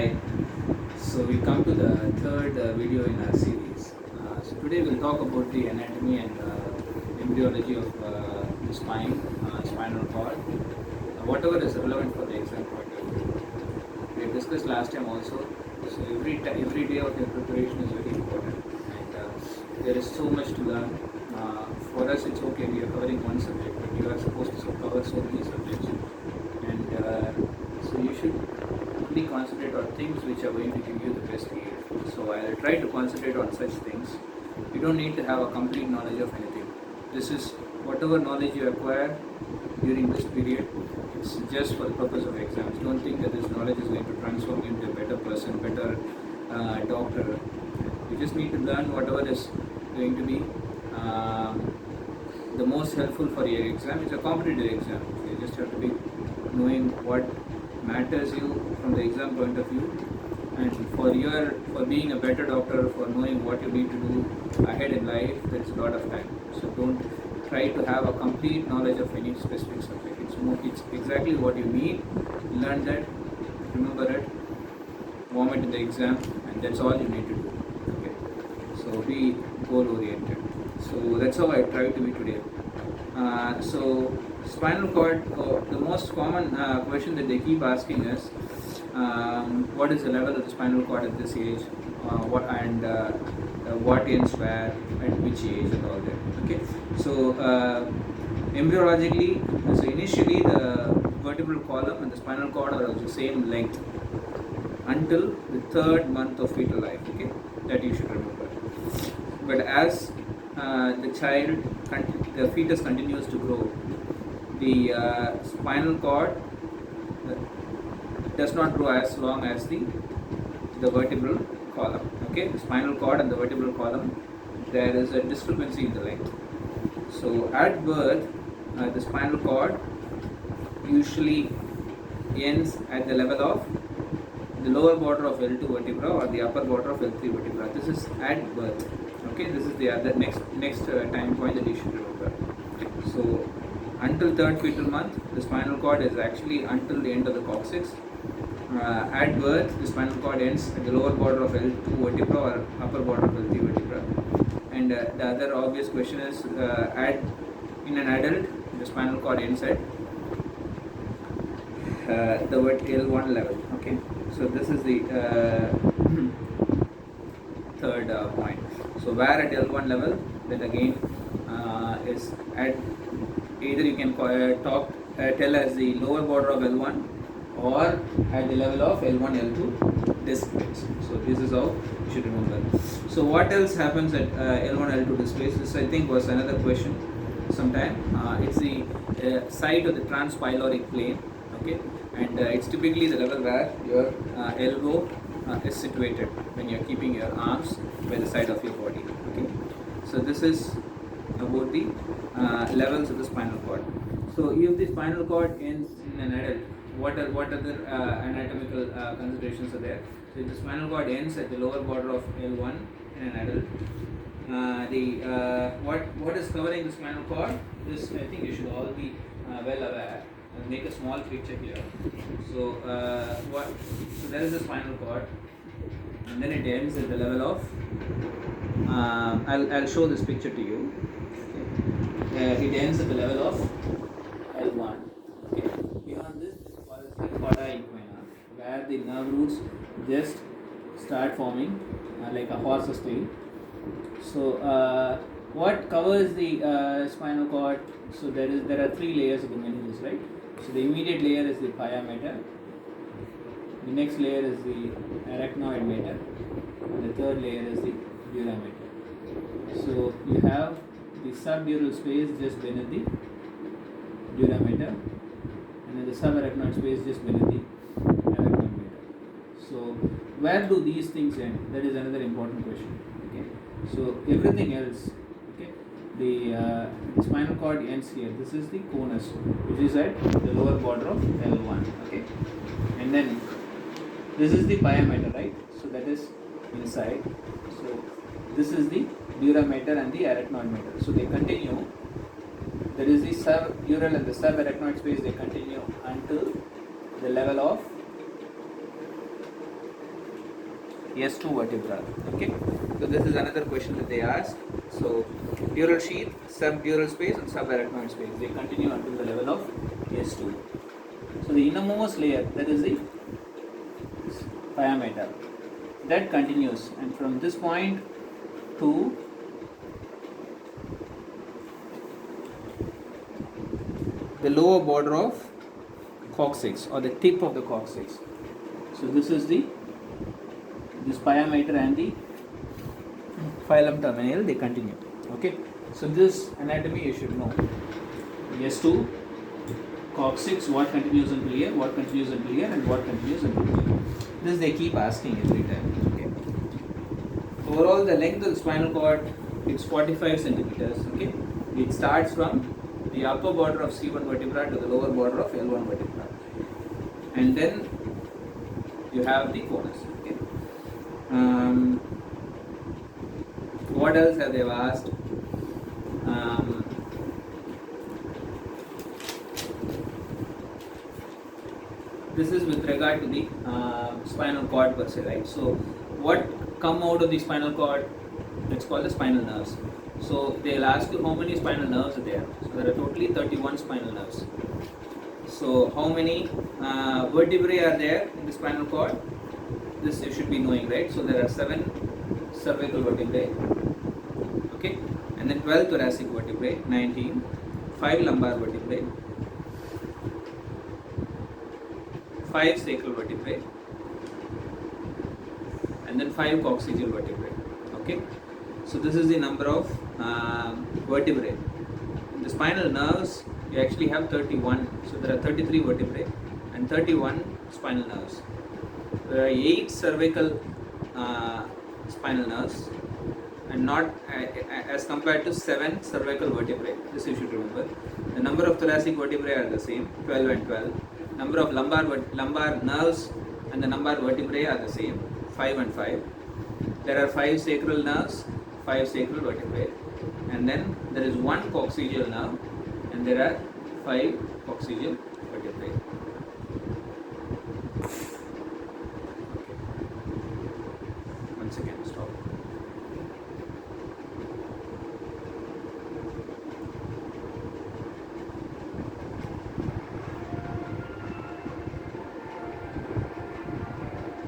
Hi. So we come to the third video in our series. So today we'll talk about the anatomy and embryology of the spine, spinal cord, whatever is relevant for the exam point of view. We have discussed last time also. So every day of your preparation is very important, and there is so much to learn. For us, it's okay. We are covering one subject, but you are supposed to cover so many subjects, and so you should only concentrate on things which are going to give you the best yield. So I'll try to concentrate on such things. You don't need to have a complete knowledge of anything. This is whatever knowledge you acquire during this period. It's just for the purpose of exams. Don't think that this knowledge is going to transform you into a better person, better doctor. You just need to learn whatever is going to be the most helpful for your exam. It's a competitive exam. You just have to be knowing what matters you from the exam point of view, and for being a better doctor, for knowing what you need to do ahead in life, there's a lot of time. So don't try to have a complete knowledge of any specific subject. It's exactly what you need. Learn that, remember it, warm it in the exam, and that's all you need to do. Okay, so be goal oriented. So that's how I try to be today. So spinal cord, the most common question that they keep asking is what is the level of the spinal cord at this age, what ends where, at which age, and all that. Okay, so embryologically, so initially the vertebral column and the spinal cord are of the same length until the third month of fetal life. Okay, that you should remember. But as the fetus continues to grow, the spinal cord does not grow as long as the vertebral column. Okay, the spinal cord and the vertebral column, there is a discrepancy in the length. So at birth, the spinal cord usually ends at the level of the lower border of L2 vertebra or the upper border of L3 vertebra. This is at birth. Okay, this is the other next time point that you should remember. So until third fetal month, the spinal cord is actually until the end of the coccyx. At birth, the spinal cord ends at the lower border of L2 vertebra or upper border of L3 vertebra. And the other obvious question is, in an adult, the spinal cord ends at the L1 level. Okay, so this is the third point. So where at L1 level, that again is at either you can tell as the lower border of L1 or at the level of L1, L2 displays. So this is how you should remember. So what else happens at L1, L2 displays? This I think was another question sometime. It's the site of the transpyloric plane. Okay, and it's typically the level where your elbow is situated when you're keeping your arms by the side of your body. Okay, so this is about the levels of the spinal cord. So if the spinal cord ends in an adult, what other anatomical considerations are there? So if the spinal cord ends at the lower border of L1 in an adult, what is covering the spinal cord? This I think you should all be well aware. I'll make a small picture here. So so there is the spinal cord, and then it ends at the level of I'll show this picture to you. Okay. It ends at the level of L1. Okay. Beyond this is called as the cauda equina, where the nerve roots just start forming like a horse's tail. So what covers the spinal cord? So there are three layers of the meninges, right? So the immediate layer is the pia mater, the next layer is the arachnoid mater, and the third layer is the dura mater. So you have the subdural space just beneath the dura mater, and then the subarachnoid space just beneath the arachnoid mater. So where do these things end? That is another important question. Okay, so everything else. The spinal cord ends here. This is the conus, which is at the lower border of L1. Okay, and then this is the pia mater, right? So that is inside. So this is the dura mater and the arachnoid mater. So they continue. There is the subdural and the subarachnoid space. They continue until the level of S2 vertebra. Okay, so this is another question that they asked. So dural sheath, subdural space and subarachnoid space, they continue until the level of S2. So the innermost layer, that is the pia mater, that continues, and from this point to the lower border of coccyx or the tip of the coccyx. So this is this pia mater and the phylum terminale, they continue. Okay, so this anatomy you should know. S2, coccyx, what continues until here, what continues until here, and what continues until here. This they keep asking every time. Okay. Overall, the length of the spinal cord is 45 centimeters. Okay, it starts from the upper border of C1 vertebra to the lower border of L1 vertebra, and then you have the conus. Okay. What else have they asked? This is with regard to the spinal cord per se, right? So what come out of the spinal cord, that's called the spinal nerves. So they'll ask you how many spinal nerves are there. So there are totally 31 spinal nerves. So how many vertebrae are there in the spinal cord? This you should be knowing, right? So there are 7 cervical vertebrae, okay, and then 12 thoracic vertebrae, 19, 5 lumbar vertebrae, 5 sacral vertebrae, and then 5 coccygeal vertebrae. Okay, so this is the number of vertebrae. In the spinal nerves, you actually have 31. So there are 33 vertebrae and 31 spinal nerves. There are 8 cervical spinal nerves, and not as compared to 7 cervical vertebrae. This you should remember. The number of thoracic vertebrae are the same, 12 and 12. Number of lumbar nerves and the lumbar vertebrae are the same, 5 and 5. There are 5 sacral nerves, 5 sacral vertebrae, and then there is 1 coccygeal nerve, and there are 5 coccygeal